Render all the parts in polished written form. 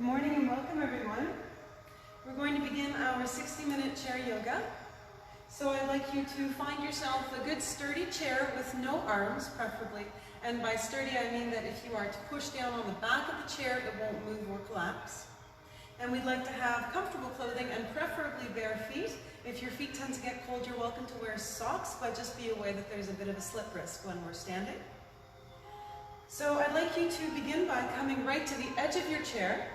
morning and welcome everyone. We're going to begin our 60-minute chair yoga. So I'd like you to find yourself a good sturdy chair with no arms, preferably. And by sturdy I mean that if you are to push down on the back of the chair, it won't move or collapse. And we'd like to have comfortable clothing and preferably bare feet. If your feet tend to get cold, you're welcome to wear socks, but just be aware that there's a bit of a slip risk when we're standing. So I'd like you to begin by coming right to the edge of your chair.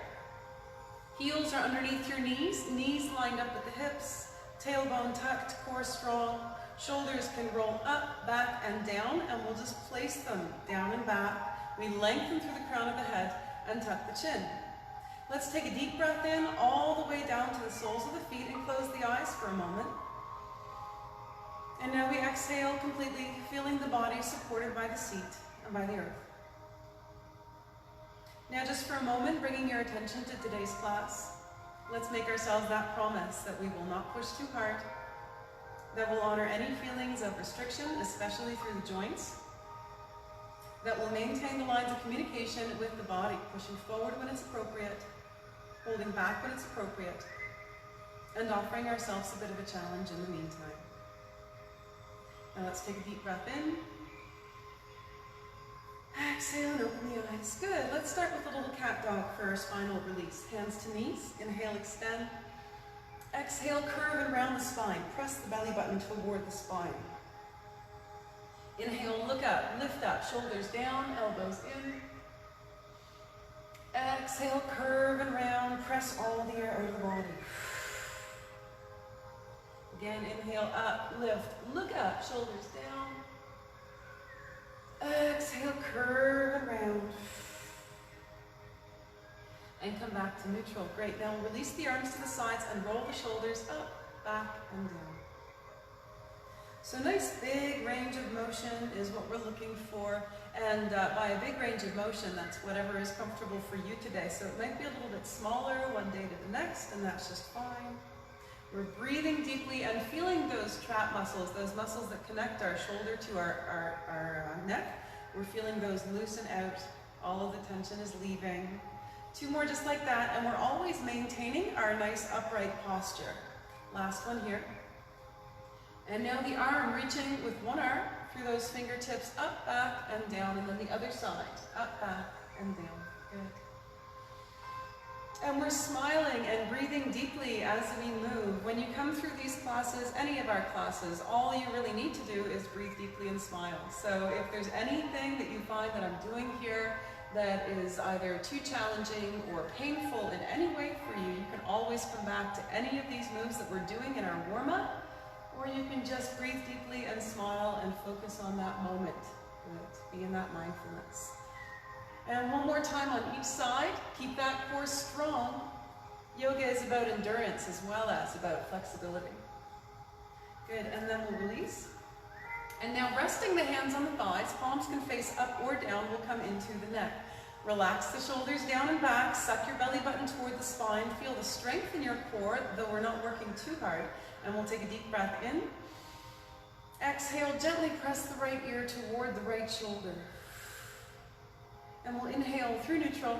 Heels are underneath your knees, knees lined up at the hips, tailbone tucked, core strong. Shoulders can roll up, back, and down, and we'll just place them down and back. We lengthen through the crown of the head and tuck the chin. Let's take a deep breath in all the way down to the soles of the feet and close the eyes for a moment. And now we exhale completely, feeling the body supported by the seat and by the earth. Now just for a moment, bringing your attention to today's class, let's make ourselves that promise that we will not push too hard, that will honor any feelings of restriction, especially through the joints, that will maintain the lines of communication with the body, pushing forward when it's appropriate, holding back when it's appropriate, and offering ourselves a bit of a challenge in the meantime. Now let's take a deep breath in. Exhale and open the eyes. Good. Let's start with a little cat dog for our spinal release. Hands to knees. Inhale, extend. Exhale, curve and round the spine. Press the belly button toward the spine. Inhale, look up, lift up, shoulders down, elbows in. Exhale, curve and round, press all the air out of the body. Again, inhale, up, lift, look up, shoulders down. Exhale, curve and round. And come back to neutral. Great. Now release the arms to the sides and roll the shoulders up, back, and down. So nice big range of motion is what we're looking for. And by a big range of motion, that's whatever is comfortable for you today. So it might be a little bit smaller one day to the next, and that's just fine. We're breathing deeply and feeling those trap muscles, those muscles that connect our shoulder to our neck. We're feeling those loosen out. All of the tension is leaving. Two more just like that, and we're always maintaining our nice upright posture. Last one here. And now the arm reaching with one arm through those fingertips up, back, and down, and then the other side, up, back, and down. Good. And we're smiling and breathing deeply as we move. When you come through these classes, any of our classes, all you really need to do is breathe deeply and smile. So if there's anything that you find that I'm doing here that is either too challenging or painful in any way for you, you can always come back to any of these moves that we're doing in our warm-up, or you can just breathe deeply and smile and focus on that moment. Good. Be in that mindfulness. And one more time on each side. Keep that core strong. Yoga is about endurance as well as about flexibility. Good, and then we'll release. And now resting the hands on the thighs, palms can face up or down, will come into the neck. Relax the shoulders down and back, suck your belly button toward the spine, feel the strength in your core, though we're not working too hard. And we'll take a deep breath in. Exhale, gently press the right ear toward the right shoulder. And we'll inhale through neutral.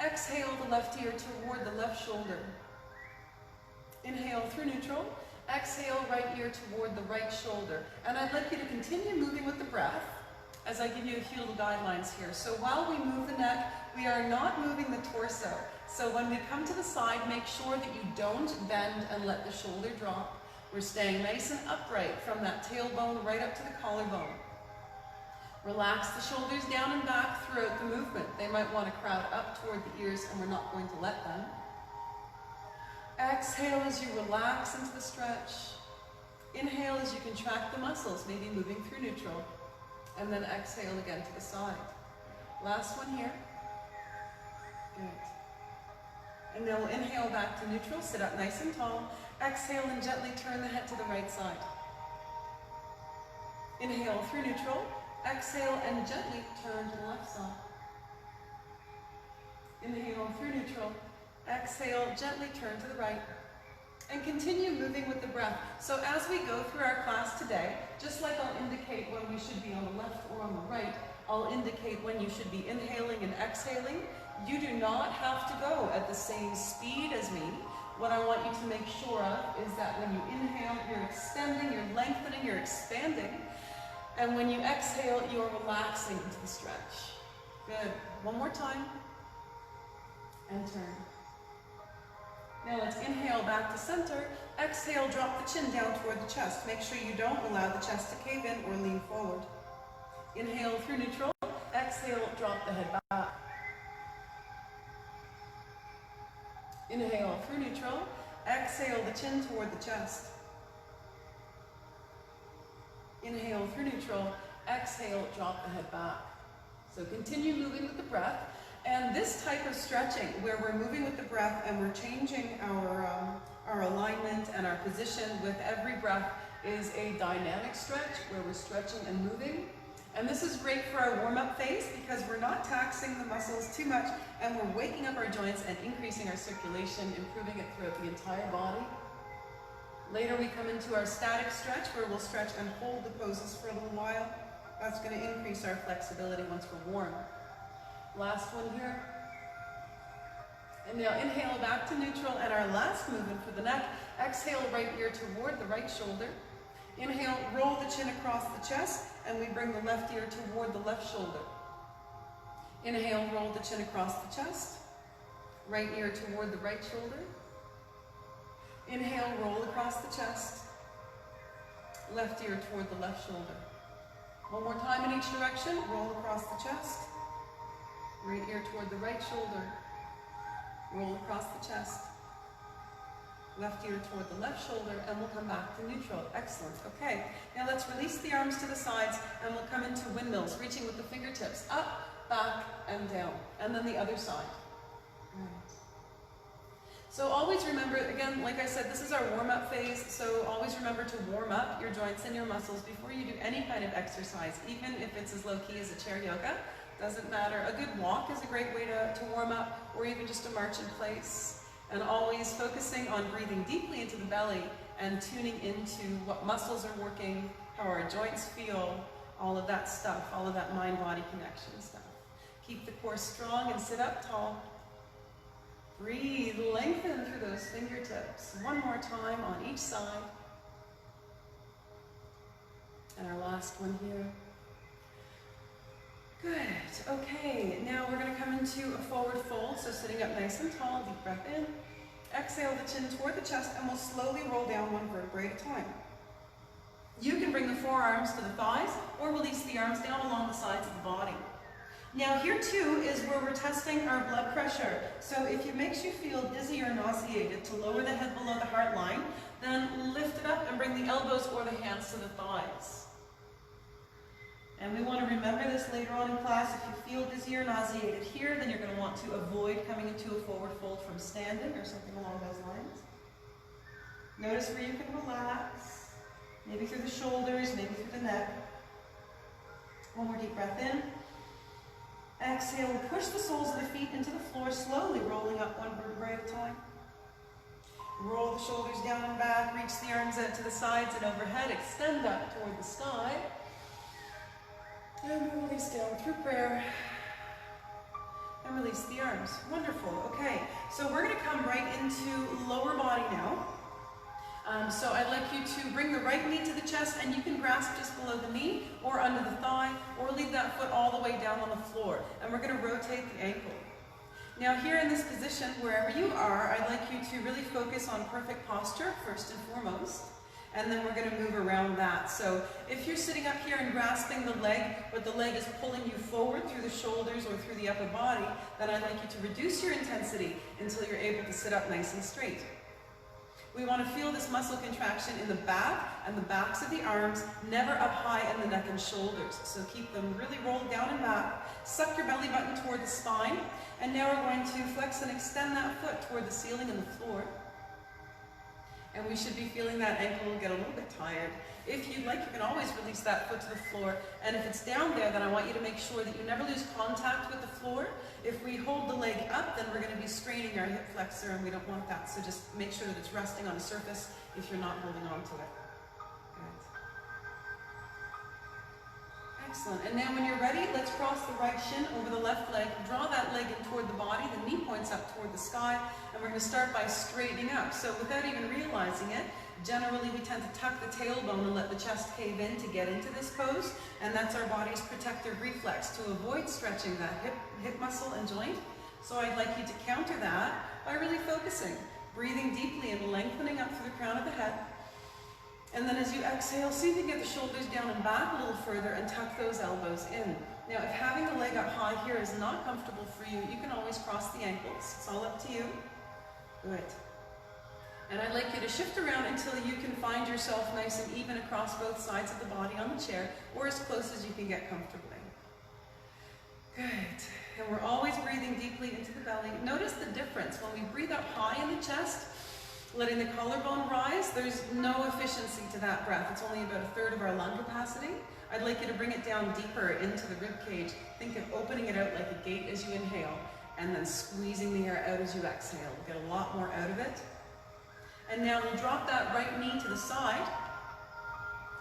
Exhale the left ear toward the left shoulder. Inhale through neutral. Exhale right ear toward the right shoulder. And I'd like you to continue moving with the breath as I give you a few little guidelines here. So while we move the neck, we are not moving the torso. So when we come to the side, make sure that you don't bend and let the shoulder drop. We're staying nice and upright from that tailbone right up to the collarbone. Relax the shoulders down and back throughout the movement. They might want to crowd up toward the ears, and we're not going to let them. Exhale as you relax into the stretch. Inhale as you contract the muscles, maybe moving through neutral. And then exhale again to the side. Last one here. Good. And now we'll inhale back to neutral, sit up nice and tall. Exhale and gently turn the head to the right side. Inhale through neutral. Exhale and gently turn to the left side. Inhale through neutral. Exhale, gently turn to the right. And continue moving with the breath. So as we go through our class today, just like I'll indicate when we should be on the left or on the right, I'll indicate when you should be inhaling and exhaling. You do not have to go at the same speed as me. What I want you to make sure of is that when you inhale, you're extending, you're lengthening, you're expanding. And when you exhale, you're relaxing into the stretch. Good. One more time. And turn. Now let's inhale back to center. Exhale, drop the chin down toward the chest. Make sure you don't allow the chest to cave in or lean forward. Inhale through neutral. Exhale, drop the head back. Inhale through neutral. Exhale the chin toward the chest. Inhale through neutral. Exhale, drop the head back. So continue moving with the breath. And this type of stretching, where we're moving with the breath and we're changing our alignment and our position with every breath, is a dynamic stretch where we're stretching and moving. And this is great for our warm-up phase because we're not taxing the muscles too much and we're waking up our joints and increasing our circulation, improving it throughout the entire body. Later we come into our static stretch where we'll stretch and hold the poses for a little while. That's going to increase our flexibility once we're warm. Last one here. And now inhale back to neutral, and our last movement for the neck. Exhale, right ear toward the right shoulder. Inhale, roll the chin across the chest, and we bring the left ear toward the left shoulder. Inhale, roll the chin across the chest. Right ear toward the right shoulder. Inhale, roll across the chest. Left ear toward the left shoulder. One more time in each direction. Roll across the chest. Right ear toward the right shoulder. Roll across the chest. Left ear toward the left shoulder, and we'll come back to neutral. Excellent. Okay, now let's release the arms to the sides, and we'll come into windmills, reaching with the fingertips up, back, and down. And then the other side. Right. So always remember, again, like I said, this is our warm-up phase, so always remember to warm up your joints and your muscles before you do any kind of exercise, even if it's as low-key as a chair yoga. Doesn't matter. A good walk is a great way to warm up, or even just a march in place. And always focusing on breathing deeply into the belly and tuning into what muscles are working, how our joints feel, all of that stuff, all of that mind-body connection stuff. Keep the core strong and sit up tall. Breathe, lengthen through those fingertips. One more time on each side. And our last one here. Good. Okay, now we're going to come into a forward fold, so sitting up nice and tall, deep breath in. Exhale the chin toward the chest, and we'll slowly roll down one vertebrae at a time. You can bring the forearms to the thighs, or release the arms down along the sides of the body. Now here too is where we're testing our blood pressure. So if it makes you feel dizzy or nauseated, to lower the head below the heart line, then lift it up and bring the elbows or the hands to the thighs. And we want to remember this later on in class. If you feel dizzy or nauseated here, then you're going to want to avoid coming into a forward fold from standing or something along those lines. Notice where you can relax, maybe through the shoulders, maybe through the neck. One more deep breath in. Exhale, push the soles of the feet into the floor, slowly rolling up one vertebrae at a time. Roll the shoulders down and back, reach the arms out to the sides and overhead, extend up toward the sky. And release down through prayer. And release the arms. Wonderful. Okay, so we're going to come right into lower body now. So I'd like you to bring the right knee to the chest, and you can grasp just below the knee or under the thigh, or leave that foot all the way down on the floor. And we're going to rotate the ankle. Now here in this position, wherever you are, I'd like you to really focus on perfect posture first and foremost. And then we're going to move around that. So if you're sitting up here and grasping the leg, but the leg is pulling you forward through the shoulders or through the upper body, then I'd like you to reduce your intensity until you're able to sit up nice and straight. We want to feel this muscle contraction in the back and the backs of the arms, never up high in the neck and shoulders. So keep them really rolled down and back. Suck your belly button toward the spine. And now we're going to flex and extend that foot toward the ceiling and the floor. And we should be feeling that ankle get a little bit tired. If you'd like, you can always release that foot to the floor. And if it's down there, then I want you to make sure that you never lose contact with the floor. If we hold the leg up, then we're going to be straining our hip flexor, and we don't want that. So just make sure that it's resting on a surface if you're not holding on to it. Good. Excellent. And now when you're ready, let's cross the right shin over the left leg. Draw that leg in toward the body. The knee points up toward the sky. And we're going to start by straightening up. So without even realizing it, generally we tend to tuck the tailbone and let the chest cave in to get into this pose. And that's our body's protective reflex to avoid stretching that hip muscle and joint. So I'd like you to counter that by really focusing, breathing deeply and lengthening up through the crown of the head. And then as you exhale, see if you can get the shoulders down and back a little further and tuck those elbows in. Now, if having the leg up high here is not comfortable for you, you can always cross the ankles. It's all up to you. Good. And I'd like you to shift around until you can find yourself nice and even across both sides of the body on the chair, or as close as you can get comfortably. Good. And we're always breathing deeply into the belly. Notice the difference. When we breathe up high in the chest, letting the collarbone rise, there's no efficiency to that breath. It's only about 1/3 of our lung capacity. I'd like you to bring it down deeper into the rib cage. Think of opening it out like a gate as you inhale, and then squeezing the air out as you exhale. We'll get a lot more out of it. And now we'll drop that right knee to the side.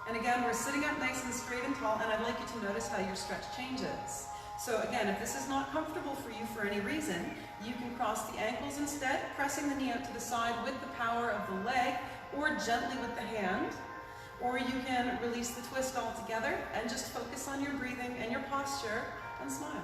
And again, we're sitting up nice and straight and tall, and I'd like you to notice how your stretch changes. So again, if this is not comfortable for you for any reason, you can cross the ankles instead, pressing the knee out to the side with the power of the leg, or gently with the hand. Or you can release the twist altogether and just focus on your breathing and your posture and smile.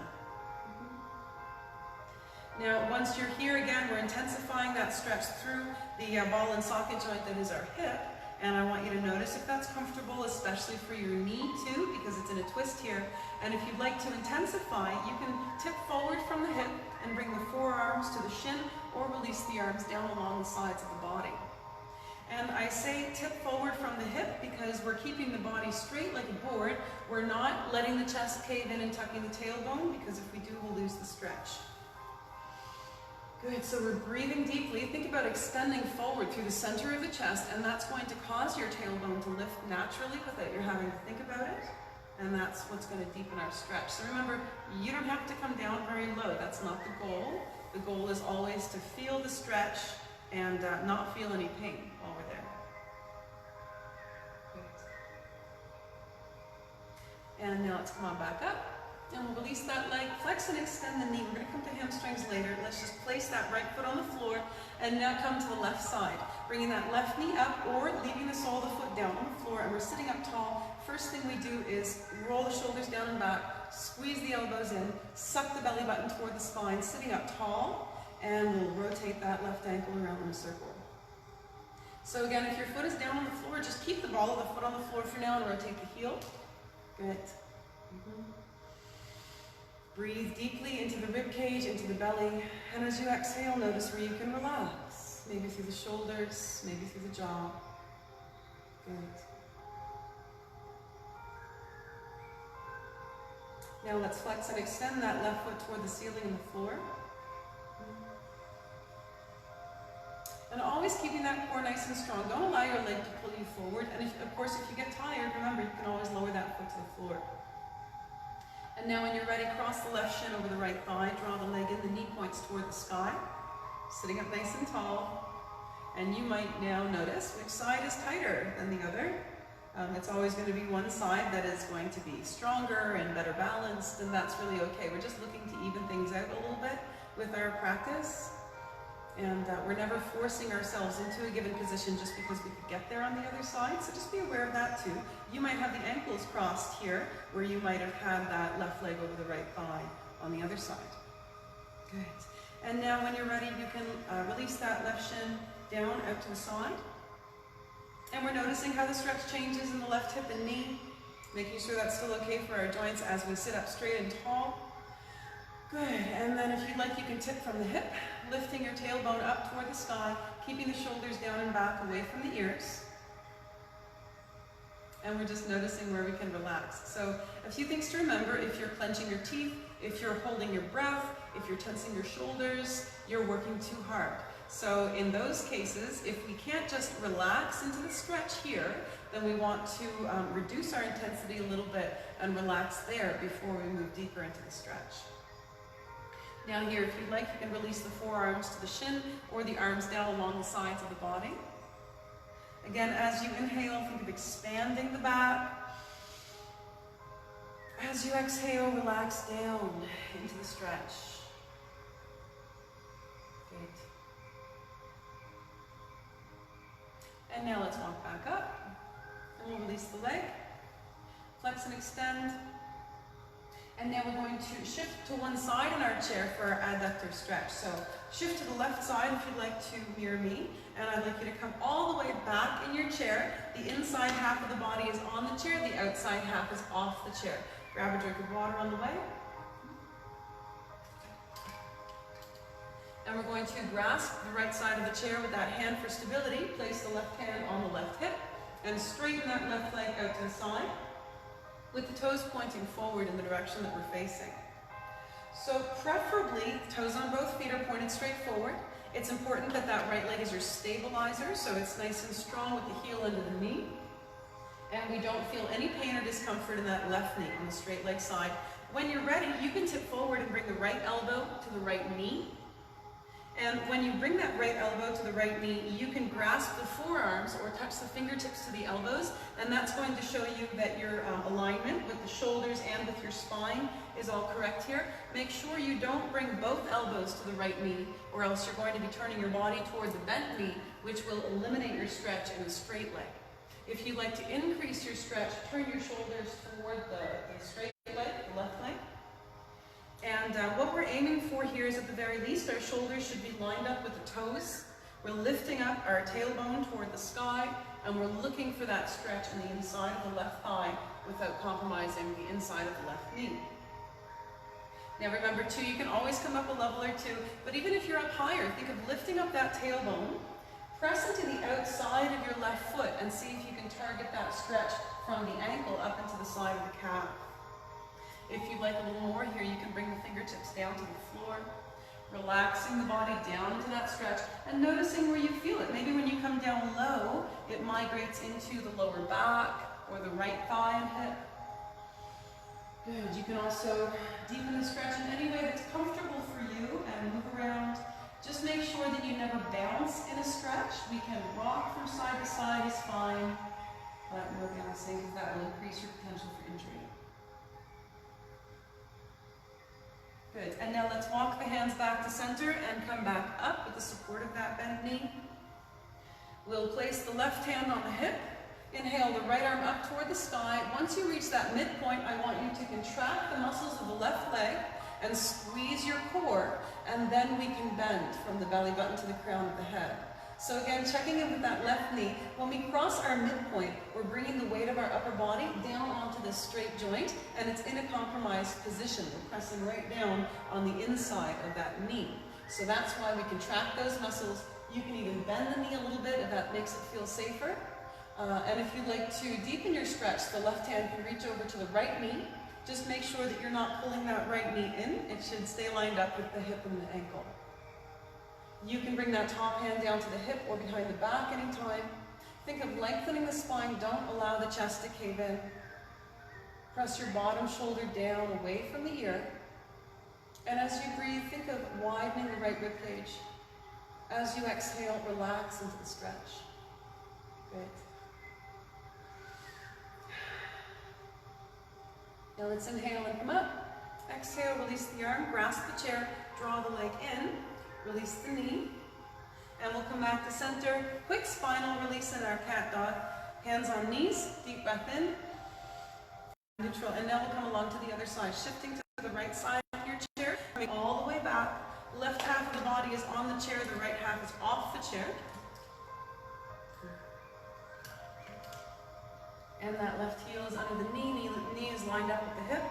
Now, once you're here again, we're intensifying that stretch through the ball and socket joint that is our hip. And I want you to notice if that's comfortable, especially for your knee too, because it's in a twist here. And if you'd like to intensify, you can tip forward from the hip and bring the forearms to the shin, or release the arms down along the sides of the body. And I say tip forward from the hip because we're keeping the body straight like a board. We're not letting the chest cave in and tucking the tailbone, because if we do, we'll lose the stretch. Good, so we're breathing deeply. Think about extending forward through the center of the chest, and that's going to cause your tailbone to lift naturally without you having to think about it. And that's what's going to deepen our stretch. So remember, you don't have to come down very low. That's not the goal. The goal is always to feel the stretch and not feel any pain while we're there. Good. And now let's come on back up. And we'll release that leg, flex and extend the knee. We're going to come to hamstrings later. Let's just place that right foot on the floor and now come to the left side. Bringing that left knee up or leaving the sole of the foot down on the floor, and we're sitting up tall. First thing we do is roll the shoulders down and back, squeeze the elbows in, suck the belly button toward the spine, sitting up tall, and we'll rotate that left ankle around in a circle. So again, if your foot is down on the floor, just keep the ball of the foot on the floor for now and rotate the heel. Good. Breathe deeply into the rib cage, into the belly, and as you exhale, notice where you can relax. Maybe through the shoulders, maybe through the jaw. Good. Now let's flex and extend that left foot toward the ceiling and the floor. And always keeping that core nice and strong. Don't allow your leg to pull you forward. And of course, if you get tired, remember, you can always lower that foot to the floor. And now when you're ready, cross the left shin over the right thigh, draw the leg in, the knee points toward the sky, sitting up nice and tall. And you might now notice which side is tighter than the other. It's always going to be one side that is going to be stronger and better balanced, and that's really okay. We're just looking to even things out a little bit with our practice. And we're never forcing ourselves into a given position just because we could get there on the other side. So just be aware of that too. You might have the ankles crossed here, where you might have had that left leg over the right thigh on the other side. Good. And now when you're ready, you can release that left shin down out to the side. And we're noticing how the stretch changes in the left hip and knee, making sure that's still okay for our joints as we sit up straight and tall. Good, and then if you'd like, you can tip from the hip, lifting your tailbone up toward the sky, keeping the shoulders down and back away from the ears. And we're just noticing where we can relax. So a few things to remember: if you're clenching your teeth, if you're holding your breath, if you're tensing your shoulders, you're working too hard. So in those cases, if we can't just relax into the stretch here, then we want to reduce our intensity a little bit and relax there before we move deeper into the stretch. Now here, if you'd like, you can release the forearms to the shin or the arms down along the sides of the body. Again, as you inhale, think of expanding the back. As you exhale, relax down into the stretch. Good. And now let's walk back up. And we'll release the leg. Flex and extend. And now we're going to shift to one side in our chair for our adductor stretch. So shift to the left side if you'd like to mirror me. And I'd like you to come all the way back in your chair. The inside half of the body is on the chair, the outside half is off the chair. Grab a drink of water on the way. And we're going to grasp the right side of the chair with that hand for stability. Place the left hand on the left hip and straighten that left leg out to the side, with the toes pointing forward in the direction that we're facing. So preferably, the toes on both feet are pointed straight forward. It's important that that right leg is your stabilizer, so it's nice and strong with the heel under the knee. And we don't feel any pain or discomfort in that left knee on the straight leg side. When you're ready, you can tip forward and bring the right elbow to the right knee. And when you bring that right elbow to the right knee, you can grasp the forearms or touch the fingertips to the elbows, and that's going to show you that your alignment with the shoulders and with your spine is all correct here. Make sure you don't bring both elbows to the right knee, or else you're going to be turning your body toward the bent knee, which will eliminate your stretch in a straight leg. If you'd like to increase your stretch, turn your shoulders toward the straight leg, the left leg. And what we're aiming for here is, at the very least, our shoulders should be lined up with the toes. We're lifting up our tailbone toward the sky, and we're looking for that stretch in the inside of the left thigh without compromising the inside of the left knee. Now remember too, you can always come up a level or two, but even if you're up higher, think of lifting up that tailbone, press into the outside of your left foot and see if you can target that stretch from the ankle up into the side of the calf. If you'd like a little more here, you can bring the fingertips down to the floor, relaxing the body down into that stretch and noticing where you feel it. Maybe when you come down low, it migrates into the lower back or the right thigh and hip. Good. You can also deepen the stretch in any way that's comfortable for you and move around. Just make sure that you never bounce in a stretch. We can rock from side to side is fine, but no bouncing, because that will increase your potential for injury. Good, and now let's walk the hands back to center and come back up with the support of that bent knee. We'll place the left hand on the hip. Inhale the right arm up toward the sky. Once you reach that midpoint, I want you to contract the muscles of the left leg and squeeze your core, and then we can bend from the belly button to the crown of the head. So again, checking in with that left knee. When we cross our midpoint, we're bringing the weight of our upper body down onto this straight joint, and it's in a compromised position. We're pressing right down on the inside of that knee. So that's why we contract those muscles. You can even bend the knee a little bit if that makes it feel safer. And if you'd like to deepen your stretch, the left hand can reach over to the right knee. Just make sure that you're not pulling that right knee in. It should stay lined up with the hip and the ankle. You can bring that top hand down to the hip or behind the back anytime. Think of lengthening the spine. Don't allow the chest to cave in. Press your bottom shoulder down away from the ear. And as you breathe, think of widening the right rib cage. As you exhale, relax into the stretch. Good. Now let's inhale and come up. Exhale, release the arm, grasp the chair, draw the leg in. Release the knee, and we'll come back to center. Quick spinal release in our cat dog. Hands on knees, deep breath in, neutral, and now we'll come along to the other side, shifting to the right side of your chair, coming all the way back. Left half of the body is on the chair, the right half is off the chair. And that left heel is under the knee is lined up with the hip.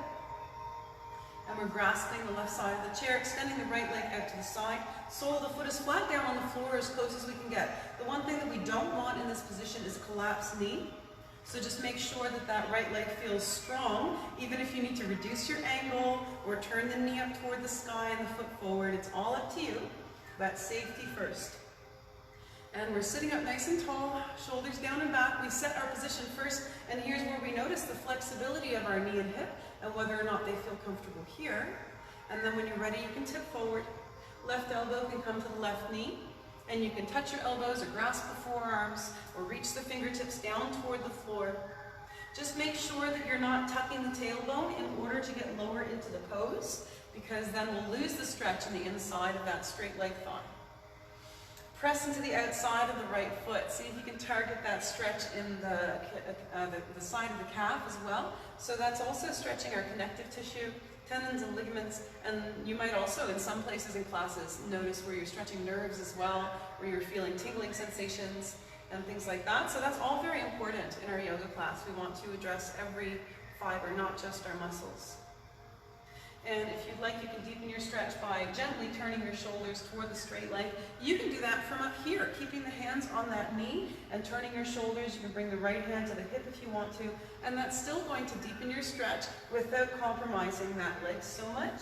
And we're grasping the left side of the chair, extending the right leg out to the side. Sole of the foot is flat down on the floor as close as we can get. The one thing that we don't want in this position is a collapsed knee. So just make sure that that right leg feels strong. Even if you need to reduce your angle or turn the knee up toward the sky and the foot forward, it's all up to you. But safety first. And we're sitting up nice and tall, shoulders down and back. We set our position first, and here's where we notice the flexibility of our knee and hip and whether or not they feel comfortable here. And then when you're ready, you can tip forward. Left elbow can come to the left knee, and you can touch your elbows or grasp the forearms or reach the fingertips down toward the floor. Just make sure that you're not tucking the tailbone in order to get lower into the pose, because then we'll lose the stretch in the inside of that straight leg thigh. Press into the outside of the right foot. See if you can target that stretch in the side of the calf as well. So that's also stretching our connective tissue, tendons and ligaments, and you might also, in some places in classes, notice where you're stretching nerves as well, where you're feeling tingling sensations and things like that. So that's all very important in our yoga class. We want to address every fiber, not just our muscles. And if you'd like, you can deepen your stretch by gently turning your shoulders toward the straight leg. You can do that from up here, keeping the hands on that knee and turning your shoulders. You can bring the right hand to the hip if you want to, and that's still going to deepen your stretch without compromising that leg so much.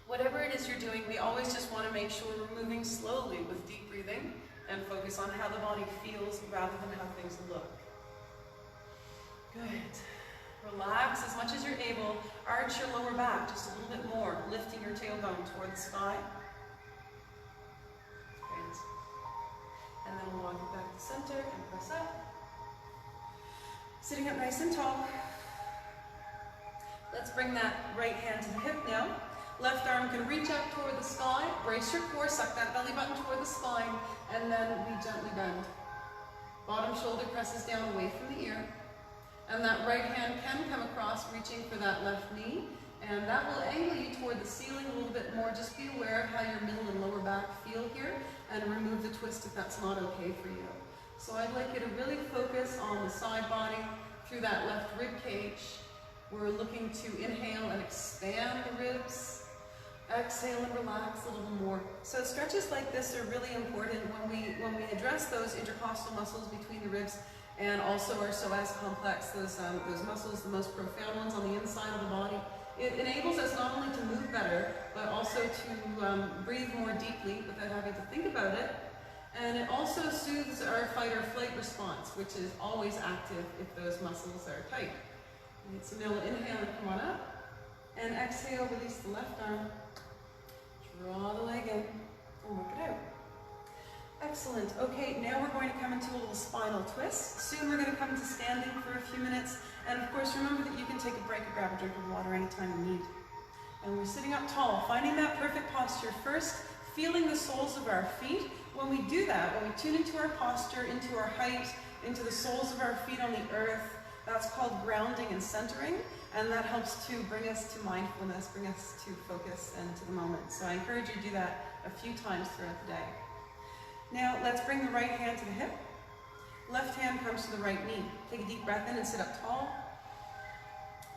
Whatever it is you're doing, we always just want to make sure we're moving slowly with deep breathing and focus on how the body feels rather than how things look. Good. Relax as much as you're able. Arch your lower back just a little bit more, lifting your tailbone toward the sky. Great. And then we'll walk it back to center and press up. Sitting up nice and tall. Let's bring that right hand to the hip now. Left arm can reach up toward the sky. Brace your core, suck that belly button toward the spine, and then we gently bend. Bottom shoulder presses down away from the ear. And that right hand can come across, reaching for that left knee, and that will angle you toward the ceiling a little bit more. Just be aware of how your middle and lower back feel here, and remove the twist if that's not okay for you. So I'd like you to really focus on the side body through that left rib cage. We're looking to inhale and expand the ribs. Exhale and relax a little more. So stretches like this are really important when we address those intercostal muscles between the ribs, and also our psoas complex, those muscles, the most profound ones on the inside of the body. It enables us not only to move better, but also to breathe more deeply without having to think about it. And it also soothes our fight or flight response, which is always active if those muscles are tight. So now we'll inhale and come on up. And exhale, release the left arm. Draw the leg in and work it out. Excellent. Okay, now we're going to come into a little spinal twist. Soon we're going to come to standing for a few minutes. And of course, remember that you can take a break or grab a drink of water anytime you need. And we're sitting up tall, finding that perfect posture first, feeling the soles of our feet. When we do that, when we tune into our posture, into our height, into the soles of our feet on the earth, that's called grounding and centering. And that helps to bring us to mindfulness, bring us to focus and to the moment. So I encourage you to do that a few times throughout the day. Now, let's bring the right hand to the hip. Left hand comes to the right knee. Take a deep breath in and sit up tall.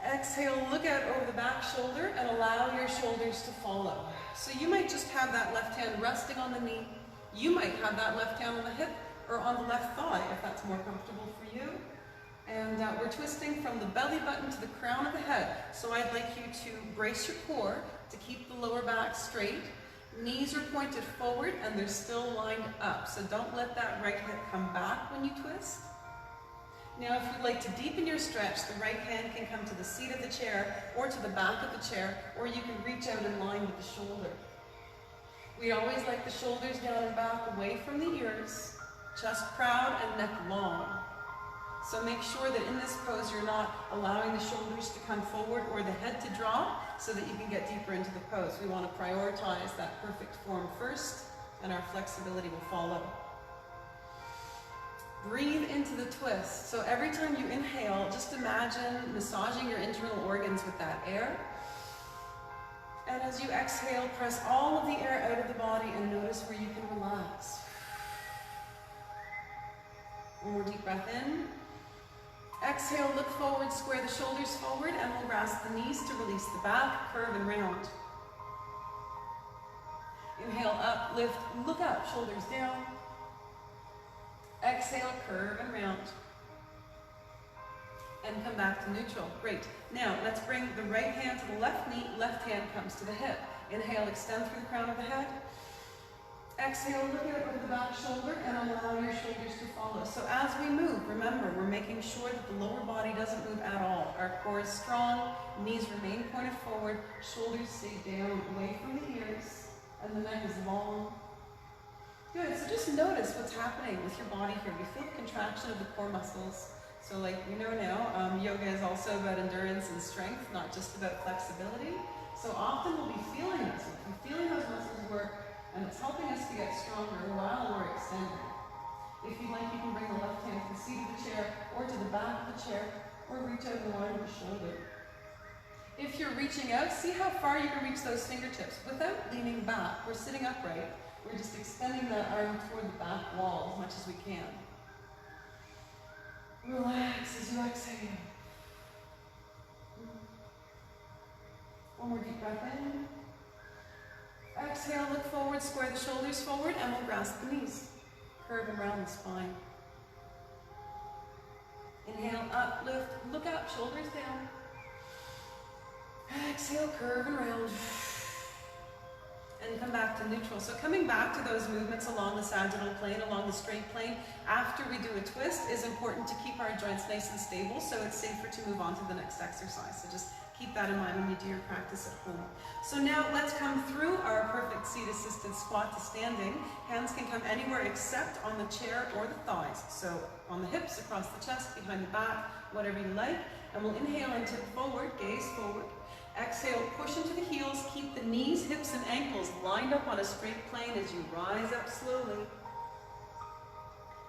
Exhale, look out over the back shoulder and allow your shoulders to follow. So you might just have that left hand resting on the knee. You might have that left hand on the hip or on the left thigh if that's more comfortable for you. And we're twisting from the belly button to the crown of the head. So I'd like you to brace your core to keep the lower back straight. Knees are pointed forward and they're still lined up. So don't let that right hip come back when you twist. Now if you'd like to deepen your stretch, the right hand can come to the seat of the chair or to the back of the chair, or you can reach out in line with the shoulder. We always like the shoulders down and back away from the ears, chest proud and neck long. So make sure that in this pose you're not allowing the shoulders to come forward or the head to drop so that you can get deeper into the pose. We want to prioritize that perfect form first, and our flexibility will follow. Breathe into the twist. So every time you inhale, just imagine massaging your internal organs with that air. And as you exhale, press all of the air out of the body and notice where you can relax. One more deep breath in. Exhale, look forward, square the shoulders forward, and we'll grasp the knees to release the back, curve and round. Inhale, up, lift, look up, shoulders down. Exhale, curve and round. And come back to neutral. Great. Now, let's bring the right hand to the left knee, left hand comes to the hip. Inhale, extend through the crown of the head. Exhale, look out over the back shoulder and allow your shoulders to follow. So as we move, remember, we're making sure that the lower body doesn't move at all. Our core is strong, knees remain pointed forward, shoulders stay down away from the ears, and the neck is long. Good, so just notice what's happening with your body here. We feel the contraction of the core muscles. So like we know now, yoga is also about endurance and strength, not just about flexibility. So often we'll be feeling this. We'll be feeling those muscles work, and it's helping us to get stronger while we're extending. If you like, you can bring the left hand to the seat of the chair, or to the back of the chair, or reach out the line of the shoulder. If you're reaching out, see how far you can reach those fingertips without leaning back. We're sitting upright. We're just extending that arm toward the back wall as much as we can. Relax as you exhale. One more deep breath in. Exhale, look forward, square the shoulders forward, and we'll grasp the knees. Curve around the spine. Inhale, up, lift, look up, shoulders down. Exhale, curve and round. And come back to neutral. So coming back to those movements along the sagittal plane, along the straight plane, after we do a twist is important to keep our joints nice and stable, so it's safer to move on to the next exercise. So just keep that in mind when you do your practice at home. So now let's come through our perfect seat-assisted squat to standing. Hands can come anywhere except on the chair or the thighs. So on the hips, across the chest, behind the back, whatever you like. And we'll inhale and tip forward, gaze forward. Exhale, push into the heels, keep the knees, hips, and ankles lined up on a straight plane as you rise up slowly.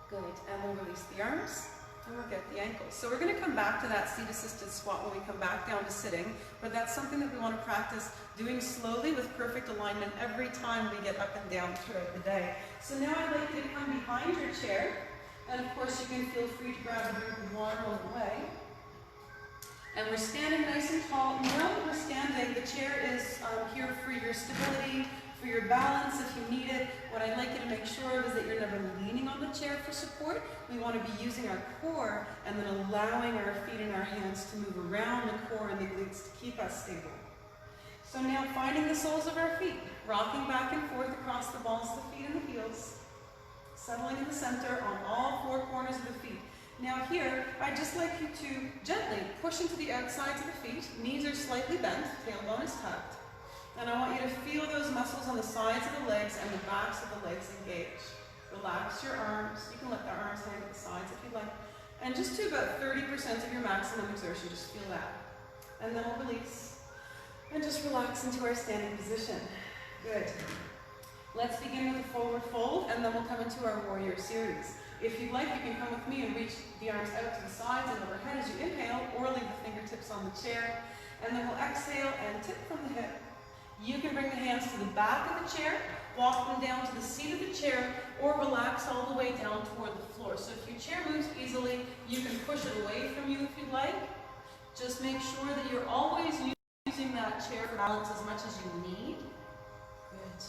Good, and we'll release the arms, and we'll get the ankles. So we're going to come back to that seat-assisted squat when we come back down to sitting, but that's something that we want to practice doing slowly with perfect alignment every time we get up and down throughout the day. So now I'd like you to come behind your chair, and of course you can feel free to grab a drink of water on the way. And we're standing nice and tall. Now that we're standing, the chair is here for your stability, for your balance if you need it. What I'd like you to make sure of is that you're never leaning on the chair for support. We want to be using our core and then allowing our feet and our hands to move around the core and the glutes to keep us stable. So now finding the soles of our feet, rocking back and forth across the balls of the feet and the heels, settling in the center on all four corners of the feet. Now here, I'd just like you to gently push into the outsides of the feet. Knees are slightly bent, tailbone is tucked. And I want you to feel those muscles on the sides of the legs and the backs of the legs engage. Relax your arms. You can let the arms hang at the sides if you like. And just to about 30% of your maximum exertion, just feel that. And then we'll release. And just relax into our standing position. Good. Let's begin with a forward fold, and then we'll come into our warrior series. If you'd like, you can come with me and reach the arms out to the sides and overhead as you inhale, or leave the fingertips on the chair. And then we'll exhale and tip from the hip. You can bring the hands to the back of the chair, walk them down to the seat of the chair, or relax all the way down toward the floor. So if your chair moves easily, you can push it away from you if you'd like. Just make sure that you're always using that chair for balance as much as you need. Good.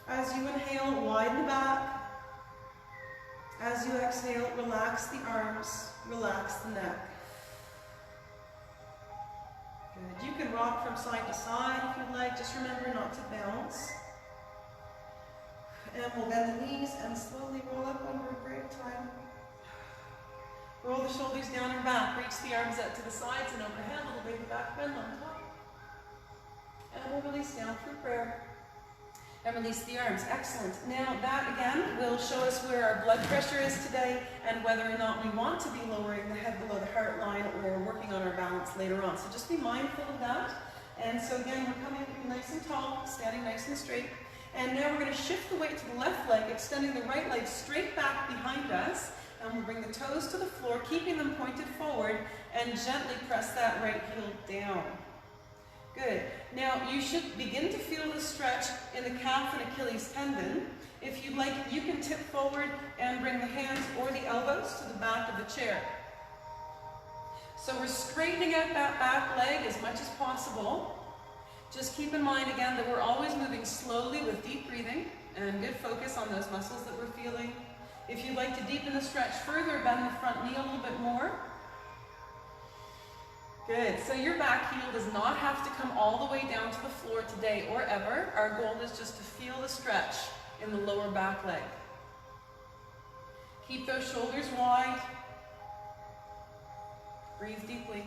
As you inhale, widen the back. As you exhale, relax the arms, relax the neck. Good. You can rock from side to side if you'd like. Just remember not to bounce. And we'll bend the knees and slowly roll up under a break time. Roll the shoulders down and back. Reach the arms out to the sides and overhead. A little baby back bend on top. And we'll release down through prayer. And release the arms. Excellent. Now that again will show us where our blood pressure is today and whether or not we want to be lowering the head below the heart line or working on our balance later on. So just be mindful of that. And so again, we're coming nice and tall, standing nice and straight. And now we're going to shift the weight to the left leg, extending the right leg straight back behind us. And we'll bring the toes to the floor, keeping them pointed forward, and gently press that right heel down. Good. Now you should begin to feel the stretch in the calf and Achilles tendon. If you'd like, you can tip forward and bring the hands or the elbows to the back of the chair. So we're straightening out that back leg as much as possible. Just keep in mind again that we're always moving slowly with deep breathing and good focus on those muscles that we're feeling. If you'd like to deepen the stretch further, bend the front knee a little bit more. Good. So your back heel does not have to come all the way down to the floor today or ever. Our goal is just to feel the stretch in the lower back leg. Keep those shoulders wide. Breathe deeply.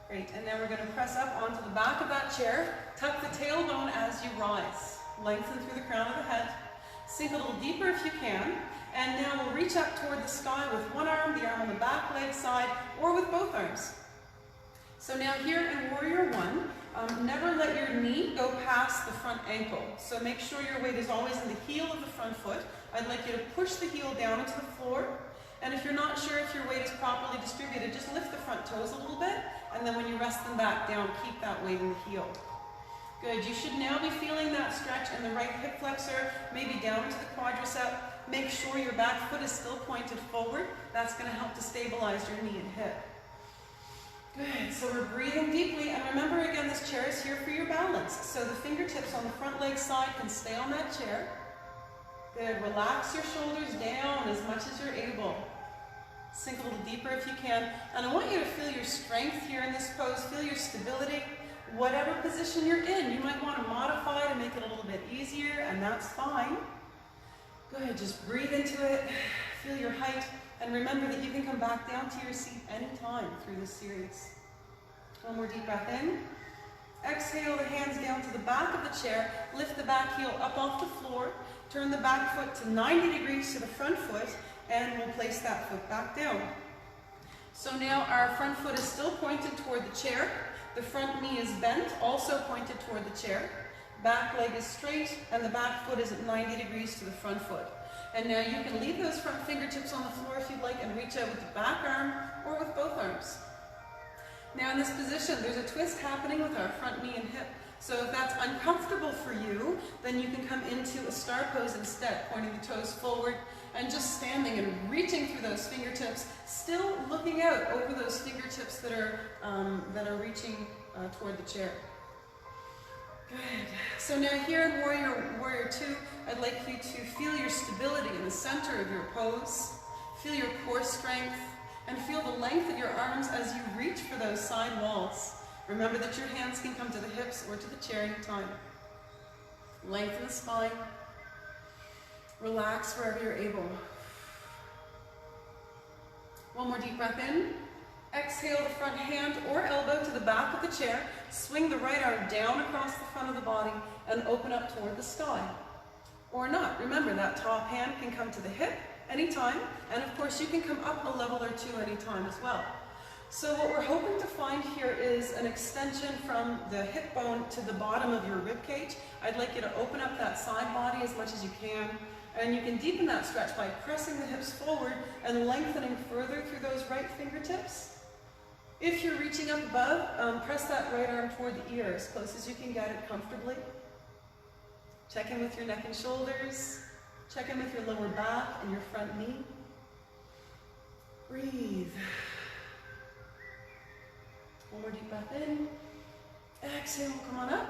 Great. And then we're going to press up onto the back of that chair. Tuck the tailbone as you rise. Lengthen through the crown of the head. Sink a little deeper if you can. And now we'll reach reach up toward the sky with one arm, the arm on the back leg side, or with both arms. So now here in Warrior One, never let your knee go past the front ankle. So make sure your weight is always in the heel of the front foot. I'd like you to push the heel down into the floor. And if you're not sure if your weight is properly distributed, just lift the front toes a little bit, and then when you rest them back down, keep that weight in the heel. Good, you should now be feeling that stretch in the right hip flexor, maybe down to the quadricep. Make sure your back foot is still pointed forward. That's going to help to stabilize your knee and hip. Good, so we're breathing deeply, and remember again, this chair is here for your balance. So the fingertips on the front leg side can stay on that chair. Good, relax your shoulders down as much as you're able. Sink a little deeper if you can. And I want you to feel your strength here in this pose, feel your stability. Whatever position you're in, you might want to modify to make it a little bit easier, and that's fine. Good, just breathe into it, feel your height. And remember that you can come back down to your seat anytime through this series. One more deep breath in. Exhale the hands down to the back of the chair. Lift the back heel up off the floor. Turn the back foot to 90 degrees to the front foot. And we'll place that foot back down. So now our front foot is still pointed toward the chair. The front knee is bent, also pointed toward the chair. Back leg is straight, and the back foot is at 90 degrees to the front foot. And now you can leave those front fingertips on the floor if you'd like and reach out with the back arm or with both arms. Now in this position, there's a twist happening with our front knee and hip. So if that's uncomfortable for you, then you can come into a star pose instead, pointing the toes forward and just standing and reaching through those fingertips, still looking out over those fingertips that are reaching toward the chair. Good. So now here in Warrior Two, I'd like you to feel your stability in the center of your pose. Feel your core strength and feel the length of your arms as you reach for those side walls. Remember that your hands can come to the hips or to the chair anytime. Lengthen the spine. Relax wherever you're able. One more deep breath in. Exhale the front hand or elbow to the back of the chair. Swing the right arm down across the front of the body and open up toward the sky. Or not. Remember, that top hand can come to the hip anytime, and of course you can come up a level or two anytime as well. So what we're hoping to find here is an extension from the hip bone to the bottom of your rib cage. I'd like you to open up that side body as much as you can, and you can deepen that stretch by pressing the hips forward and lengthening further through those right fingertips. If you're reaching up above, press that right arm toward the ear as close as you can get it comfortably. Check in with your neck and shoulders. Check in with your lower back and your front knee. Breathe. One more deep breath in. Exhale, come on up.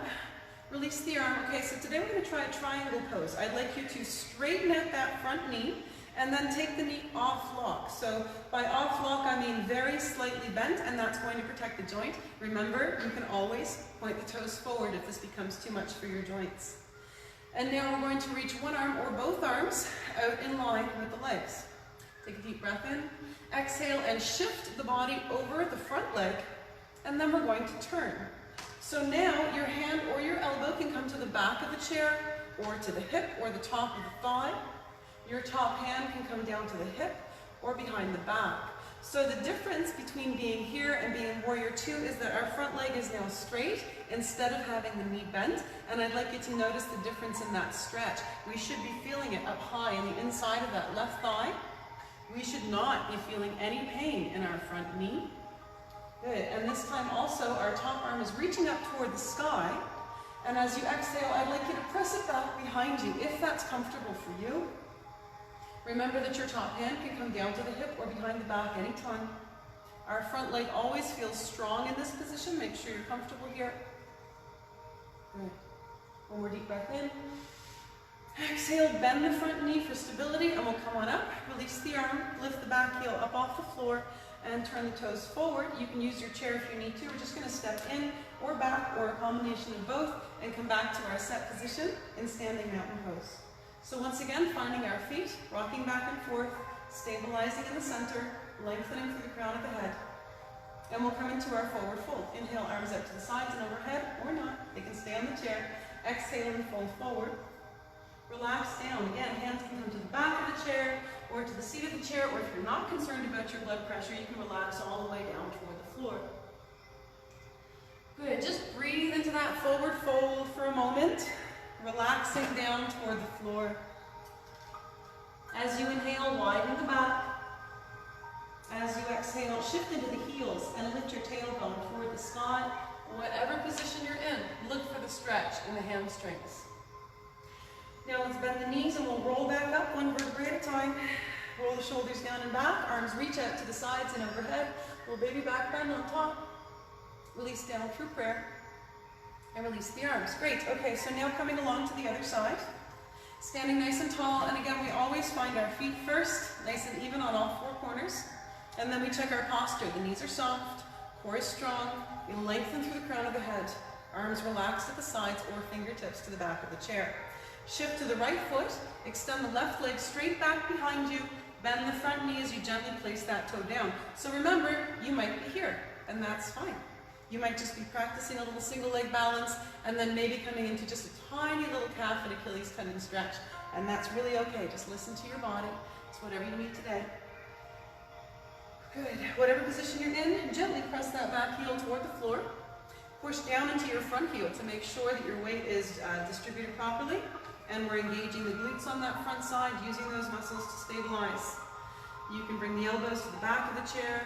Release the arm. Okay, so today we're going to try a triangle pose. I'd like you to straighten out that front knee and then take the knee off lock. So by off lock, I mean very slightly bent, and that's going to protect the joint. Remember, you can always point the toes forward if this becomes too much for your joints. And now we're going to reach one arm or both arms out in line with the legs. Take a deep breath in. Exhale and shift the body over the front leg, and then we're going to turn. So now your hand or your elbow can come to the back of the chair or to the hip or the top of the thigh. Your top hand can come down to the hip or behind the back. So the difference between being here and being Warrior Two is that our front leg is now straight instead of having the knee bent, and I'd like you to notice the difference in that stretch. We should be feeling it up high in the inside of that left thigh. We should not be feeling any pain in our front knee. Good, and this time also our top arm is reaching up toward the sky, and as you exhale, I'd like you to press it back behind you if that's comfortable for you. Remember that your top hand can come down to the hip or behind the back anytime. Our front leg always feels strong in this position. Make sure you're comfortable here. Good. One more deep breath in. Exhale, bend the front knee for stability, and we'll come on up. Release the arm, lift the back heel up off the floor, and turn the toes forward. You can use your chair if you need to. We're just going to step in or back or a combination of both and come back to our set position in standing mountain pose. So once again, finding our feet, rocking back and forth, stabilizing in the center, lengthening through the crown of the head. And we'll come into our forward fold. Inhale, arms out to the sides and overhead, or not. They can stay on the chair. Exhale and fold forward. Relax down. Again, hands can come to the back of the chair or over to the seat of the chair, or if you're not concerned about your blood pressure, you can relax all the way down toward the floor. Good, just breathe into that forward fold for a moment, relaxing down toward the floor. As you inhale, widen the back. As you exhale, shift into the heels and lift your tailbone toward the sky. Whatever position you're in, look for the stretch in the hamstrings. Now let's bend the knees and we'll roll back up one vertebrae at a time. Roll the shoulders down and back, arms reach out to the sides and overhead. Little baby back bend on top. Release down through prayer. And release the arms. Great, okay, so now coming along to the other side. Standing nice and tall, and again, we always find our feet first, nice and even on all four corners. And then we check our posture. The knees are soft, core is strong, we lengthen through the crown of the head. Arms relaxed at the sides or fingertips to the back of the chair. Shift to the right foot, extend the left leg straight back behind you, bend the front knee as you gently place that toe down. So remember, you might be here, and that's fine. You might just be practicing a little single leg balance, and then maybe coming into just a tiny little calf and Achilles tendon stretch, and that's really okay. Just listen to your body. It's whatever you need today. Good. Whatever position you're in, gently press that back heel toward the floor. Push down into your front heel to make sure that your weight is distributed properly, and we're engaging the glutes on that front side, using those muscles to stabilize. You can bring the elbows to the back of the chair.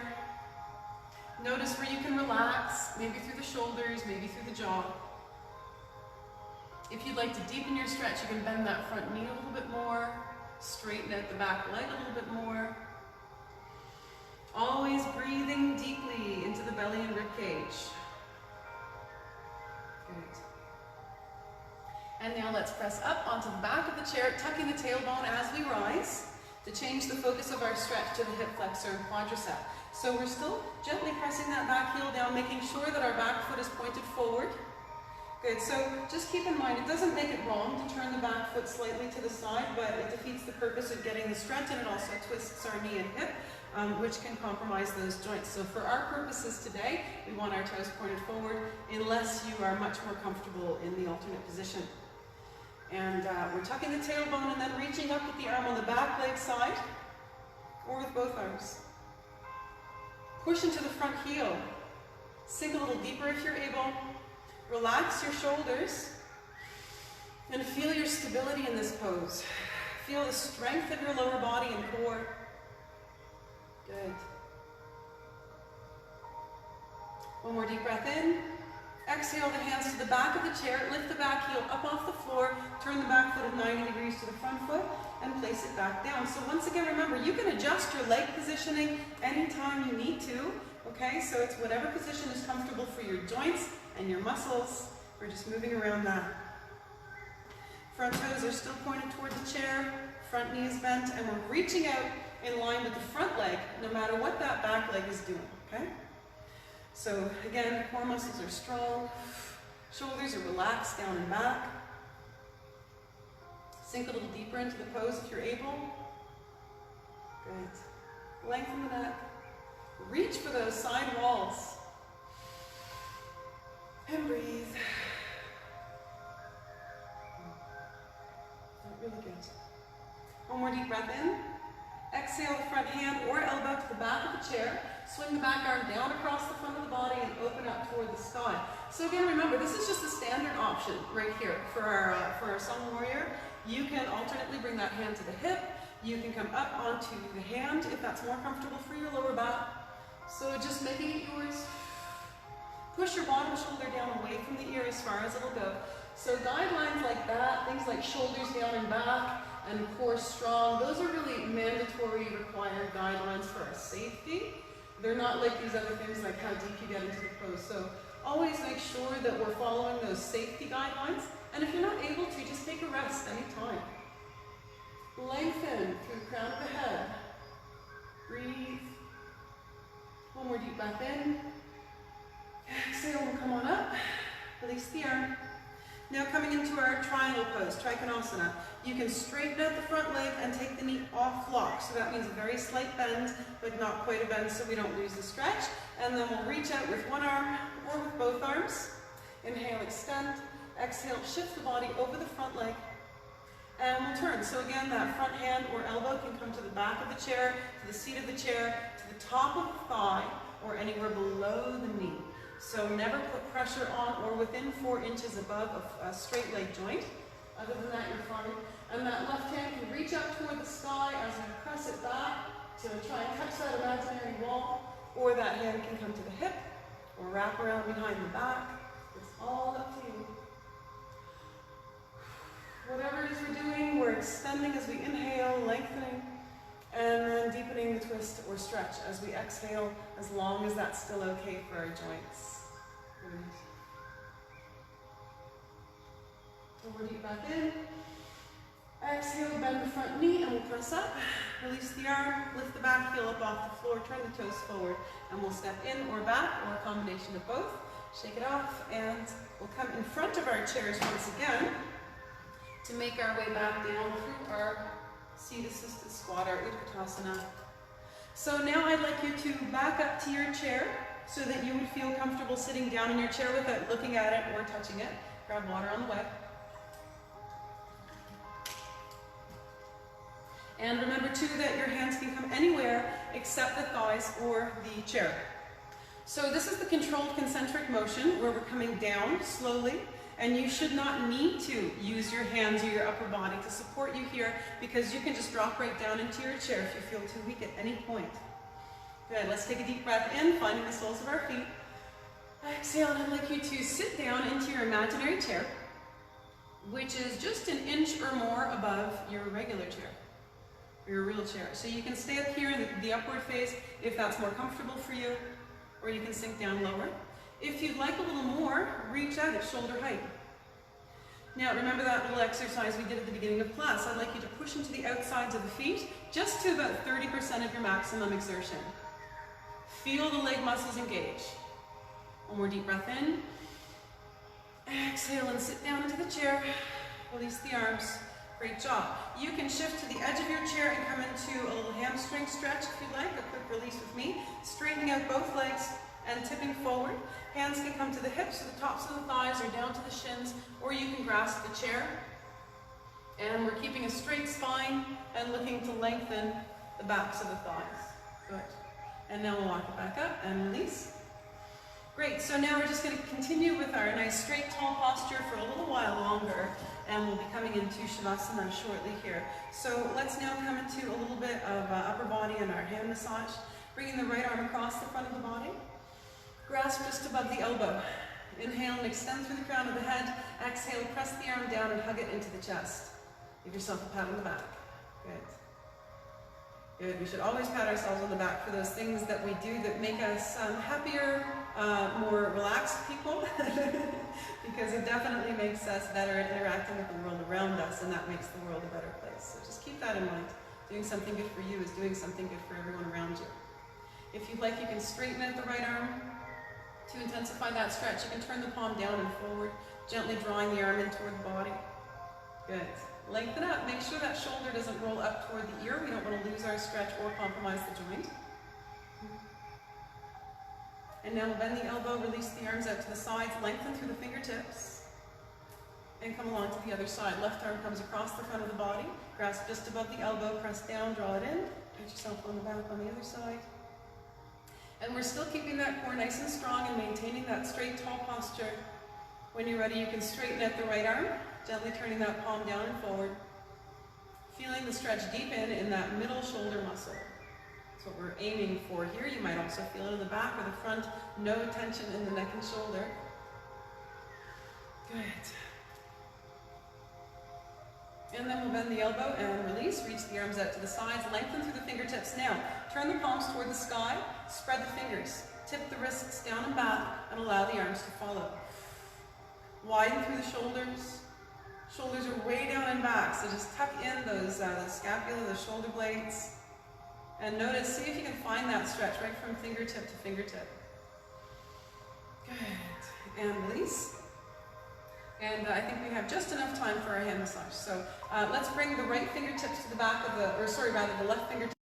Notice where you can relax, maybe through the shoulders, maybe through the jaw. If you'd like to deepen your stretch, you can bend that front knee a little bit more, straighten out the back leg a little bit more. Always breathing deeply into the belly and rib cage. Good. And now let's press up onto the back of the chair, tucking the tailbone as we rise to change the focus of our stretch to the hip flexor and quadricep. So we're still gently pressing that back heel down, making sure that our back foot is pointed forward. Good, so just keep in mind, it doesn't make it wrong to turn the back foot slightly to the side, but it defeats the purpose of getting the stretch, and it also twists our knee and hip, which can compromise those joints. So for our purposes today, we want our toes pointed forward, unless you are much more comfortable in the alternate position. And we're tucking the tailbone and then reaching up with the arm on the back leg side, or with both arms. Push into the front heel. Sink a little deeper if you're able. Relax your shoulders. And feel your stability in this pose. Feel the strength of your lower body and core. Good. One more deep breath in. Exhale the hands to the back of the chair. Lift the back heel up off the floor. Turn the back foot at 90 degrees to the front foot and place it back down. So once again, remember, you can adjust your leg positioning anytime you need to. Okay, so it's whatever position is comfortable for your joints and your muscles. We're just moving around that. Front toes are still pointed toward the chair. Front knee is bent, and we're reaching out in line with the front leg, no matter what that back leg is doing. Okay. So again, core muscles are strong, shoulders are relaxed down and back. Sink a little deeper into the pose if you're able. Good. Lengthen the neck. Reach for those side walls. And breathe. Really good. One more deep breath in. Exhale the front hand or elbow to the back of the chair. Swing the back arm down across the front of the body and open up toward the sky. So again, remember, this is just a standard option right here for our Sun Warrior. You can alternately bring that hand to the hip. You can come up onto the hand if that's more comfortable for your lower back. So just making it yours. Push your bottom shoulder down away from the ear as far as it'll go. So guidelines like that, things like shoulders down and back, and core strong, those are really mandatory required guidelines for our safety. They're not like these other things like how deep you get into the pose. So always make sure that we're following those safety guidelines. And if you're not able to, just take a rest anytime. Lengthen through the crown of the head. Breathe. One more deep breath in. Exhale, we'll come on up. Release the arm. Now coming into our triangle pose, Trikonasana. You can straighten out the front leg and take the knee off lock. So that means a very slight bend, but not quite a bend so we don't lose the stretch. And then we'll reach out with one arm or with both arms. Inhale, extend. Exhale, shift the body over the front leg. And we'll turn. So again, that front hand or elbow can come to the back of the chair, to the seat of the chair, to the top of the thigh, or anywhere below the knee. So never put pressure on or within 4 inches above a straight leg joint. Other than that, you're fine. And that left hand can reach up toward the sky as we press it back to try and touch that imaginary wall, or that hand can come to the hip or wrap around behind the back. It's all up to you. Whatever it is we're doing, we're extending as we inhale, lengthening, and then deepening the twist or stretch as we exhale, as long as that's still okay for our joints. Over deep back in. Exhale, bend the front knee and we'll press up. Release the arm, lift the back heel up off the floor, turn the toes forward, and we'll step in or back, or a combination of both. Shake it off, and we'll come in front of our chairs once again to make our way back down through our seat-assisted squat, our Utkatasana. So now I'd like you to back up to your chair so that you would feel comfortable sitting down in your chair without looking at it or touching it. Grab water on the way. And remember too that your hands can come anywhere except the thighs or the chair. So this is the controlled concentric motion where we're coming down slowly, and you should not need to use your hands or your upper body to support you here, because you can just drop right down into your chair if you feel too weak at any point. Good, let's take a deep breath in, finding the soles of our feet. Exhale, and I'd like you to sit down into your imaginary chair, which is just an inch or more above your regular chair, or your real chair. So you can stay up here in the upward phase if that's more comfortable for you, or you can sink down lower. If you'd like a little more, reach out at shoulder height. Now remember that little exercise we did at the beginning of class. I'd like you to push into the outsides of the feet, just to about 30% of your maximum exertion. Feel the leg muscles engage. One more deep breath in. Exhale and sit down into the chair. Release the arms. Great job. You can shift to the edge of your chair and come into a little hamstring stretch if you'd like, a quick release with me. Straightening out both legs and tipping forward. Hands can come to the hips, so the tops of the thighs or down to the shins, or you can grasp the chair. And we're keeping a straight spine and looking to lengthen the backs of the thighs. Good. And now we'll walk it back up and release. Great, so now we're just going to continue with our nice straight tall posture for a little while longer, and we'll be coming into Shavasana shortly here. So let's now come into a little bit of upper body and our hand massage. Bringing the right arm across the front of the body. Grasp just above the elbow. Inhale and extend through the crown of the head. Exhale, press the arm down and hug it into the chest. Give yourself a pat on the back. Good. Good. We should always pat ourselves on the back for those things that we do that make us happier, more relaxed people, because it definitely makes us better at interacting with the world around us, and that makes the world a better place. So just keep that in mind. Doing something good for you is doing something good for everyone around you. If you'd like, you can straighten out the right arm. To intensify that stretch, you can turn the palm down and forward, gently drawing the arm in toward the body. Good. Lengthen up. Make sure that shoulder doesn't roll up toward the ear. We don't want to lose our stretch or compromise the joint. And now we'll bend the elbow, release the arms out to the sides, lengthen through the fingertips, and come along to the other side. Left arm comes across the front of the body, grasp just above the elbow, press down, draw it in, get yourself on the back on the other side. And we're still keeping that core nice and strong and maintaining that straight, tall posture. When you're ready, you can straighten out the right arm, gently turning that palm down and forward. Feeling the stretch deepen in that middle shoulder muscle. That's what we're aiming for here. You might also feel it in the back or the front. No tension in the neck and shoulder. Good. And then we'll bend the elbow and release. Reach the arms out to the sides. Lengthen through the fingertips. Now, turn the palms toward the sky. Spread the fingers. Tip the wrists down and back and allow the arms to follow. Widen through the shoulders. Shoulders are way down and back, so just tuck in those the scapula, the shoulder blades. And notice, see if you can find that stretch right from fingertip to fingertip. Good. And release. And I think we have just enough time for our hand massage. So let's bring the right fingertips to the back of the, the left fingertips